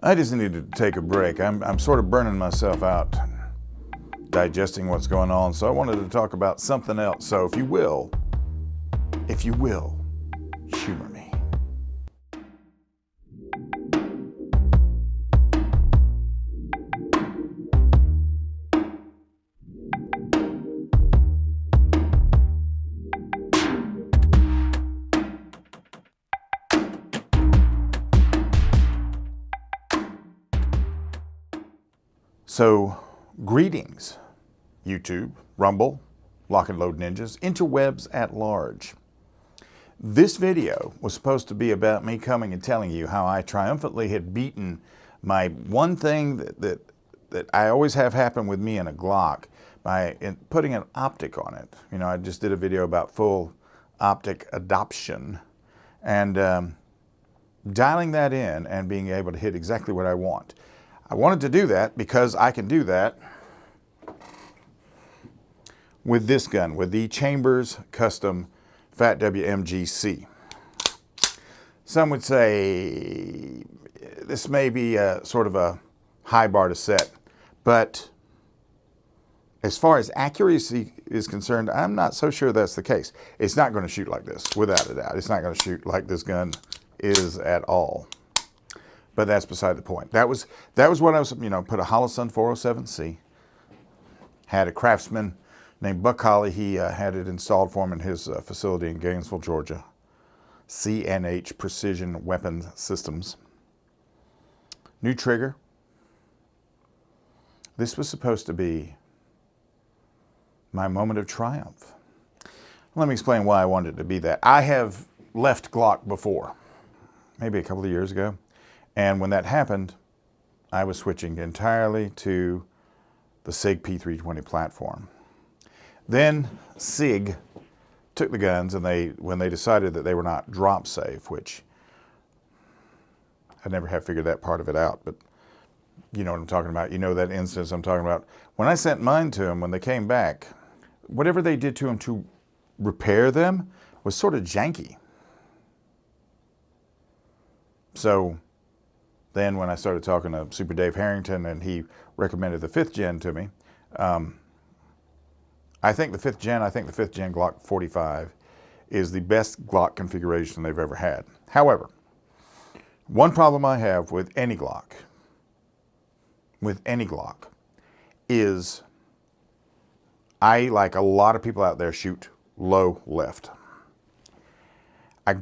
I just needed to take a break. I'm sort of burning myself out, digesting what's going on, so I wanted to talk about something else. So if you will, humor me. So, greetings, YouTube, Rumble, Lock and Load Ninjas, interwebs at large. This video was supposed to be about me coming and telling you how I triumphantly had beaten my one thing that I always have happen with me in a Glock by putting an optic on it. You know, I just did a video about full optic adoption and dialing that in and being able to hit exactly what I want. I wanted to do that because I can do that with this gun, with the Chambers Custom Fat WMGC. Some would say this may be sort of a high bar to set, but as far as accuracy is concerned, I'm not so sure that's the case. It's not going to shoot like this, without a doubt. It's not going to shoot like this gun is at all. But that's beside the point. That was what I was, you know, put a Holosun 407C, had a craftsman named Buck Holly. He had it installed for him in his facility in Gainesville, Georgia. CNH Precision Weapon Systems. New trigger. This was supposed to be my moment of triumph. Let me explain why I wanted it to be that. I have left Glock before, maybe a couple of years ago. And when that happened, I was switching entirely to the Sig P320 platform. Then Sig took the guns, and when they decided that they were not drop safe, which I never have figured that part of it out, but you know what I'm talking about. You know that instance I'm talking about. When I sent mine to them, when they came back, whatever they did to them to repair them was sort of janky. So then when I started talking to Super Dave Harrington and he recommended the 5th gen to me, I think the 5th gen Glock 45 is the best Glock configuration they've ever had. However, one problem I have with any Glock, is I, like a lot of people out there, shoot low left. I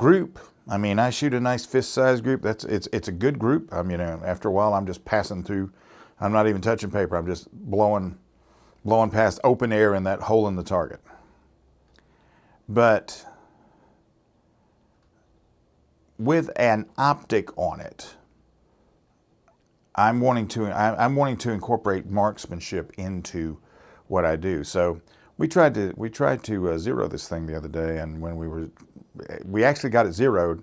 shoot a nice fist-sized group. It's a good group. I mean, after a while, I'm just passing through. I'm not even touching paper. I'm just blowing past open air in that hole in the target. But with an optic on it, I'm wanting to incorporate marksmanship into what I do. So we tried to zero this thing the other day, and when we actually got it zeroed,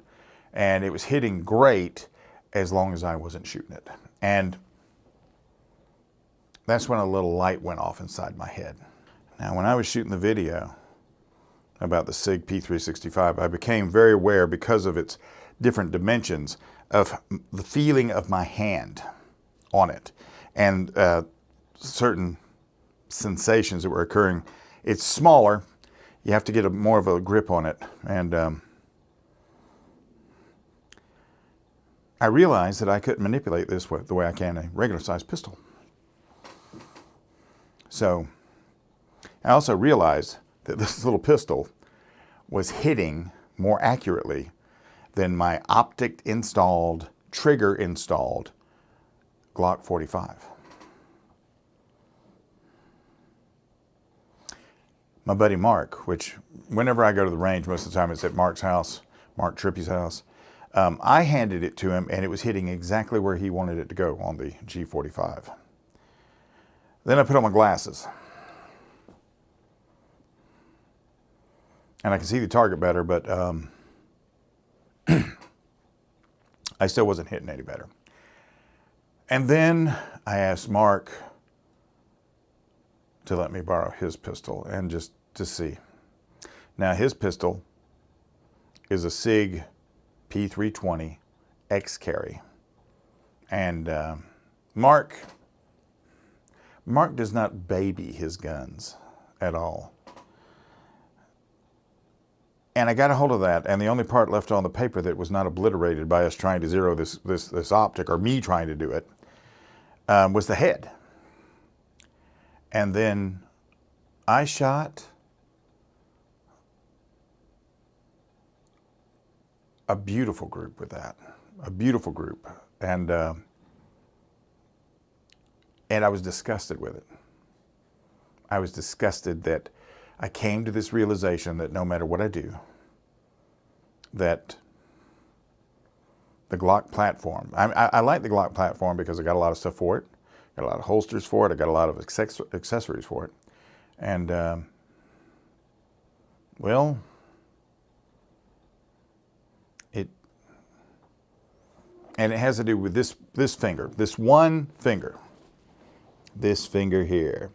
and it was hitting great as long as I wasn't shooting it. And that's when a little light went off inside my head. Now, when I was shooting the video about the Sig P365, I became very aware, because of its different dimensions, of the feeling of my hand on it and certain sensations that were occurring. It's smaller. You have to get more of a grip on it. And I realized that I couldn't manipulate this the way I can a regular sized pistol. So I also realized that this little pistol was hitting more accurately than my optic installed, trigger installed Glock 45. My buddy Mark, which whenever I go to the range, most of the time it's at Mark's house, Mark Trippy's house, I handed it to him and it was hitting exactly where he wanted it to go on the G45. Then I put on my glasses. And I could see the target better, but I still wasn't hitting any better. And then I asked Mark to let me borrow his pistol and just to see. Now his pistol is a Sig P320 X Carry. And Mark does not baby his guns at all. And I got a hold of that, and the only part left on the paper that was not obliterated by us trying to zero this optic, or me trying to do it, was the head. And then I shot a beautiful group with that, a beautiful group, and I was disgusted with it. I was disgusted that I came to this realization that no matter what I do, that the Glock platform, I like the Glock platform because I got a lot of stuff for it, got a lot of holsters for it, I got a lot of accessories for it, and well, it has to do with this finger, this one finger, this finger here.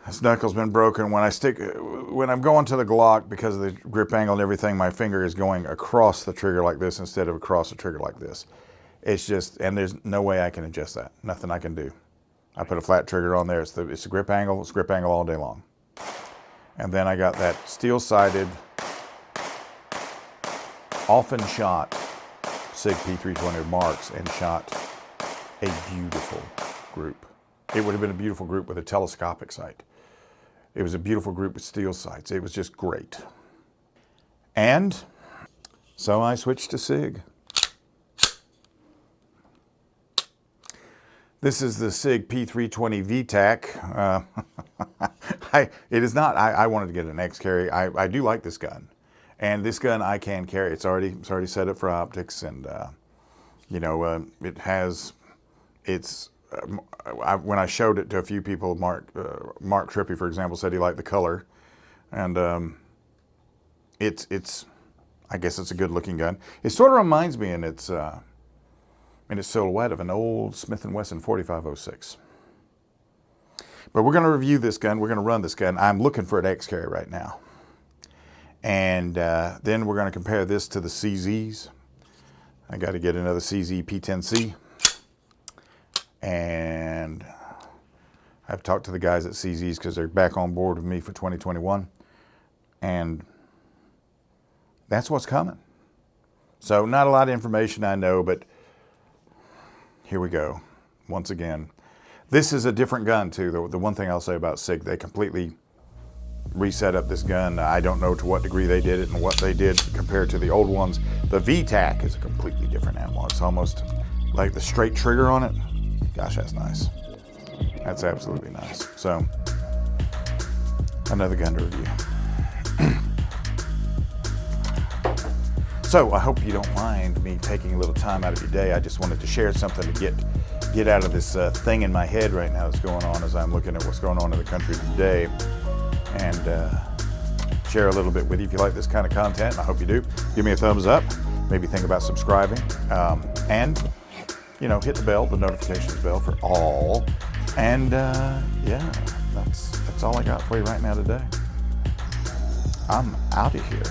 This knuckle's been broken. When I'm going to the Glock, because of the grip angle and everything, my finger is going across the trigger like this instead of across the trigger like this. It's just, and there's no way I can adjust that. Nothing I can do. I put a flat trigger on there. It's a grip angle. It's grip angle all day long. And then I got that steel-sided, often shot Sig P320 marks and shot a beautiful group. It would have been a beautiful group with a telescopic sight. It was a beautiful group with steel sights. It was just great. And so I switched to Sig. This is the Sig P320 VTAC. It is not, I wanted to get an X Carry. I do like this gun. And this gun I can carry. It's already set up for optics, and it has, when I showed it to a few people, Mark Trippy, for example, said he liked the color, and I guess it's a good-looking gun. It sort of reminds me in its silhouette of an old Smith & Wesson 4506. But we're going to review this gun. We're going to run this gun. I'm looking for an X Carry right now, and then we're going to compare this to the CZs. I got to get another CZ P10C. And I've talked to the guys at CZ's because they're back on board with me for 2021. And that's what's coming. So not a lot of information, I know, but here we go. Once again, this is a different gun too. The one thing I'll say about Sig, they completely reset up this gun. I don't know to what degree they did it and what they did compared to the old ones. The VTAC is a completely different animal. It's almost like the straight trigger on it. Gosh, that's nice. That's absolutely nice. So, another gun to review. So, I hope you don't mind me taking a little time out of your day. I just wanted to share something to get out of this thing in my head right now that's going on as I'm looking at what's going on in the country today, and share a little bit with you. If you like this kind of content, and I hope you do, give me a thumbs up. Maybe think about subscribing, and hit the bell, the notifications bell for all. And yeah, that's all I got for you right now today. I'm out of here.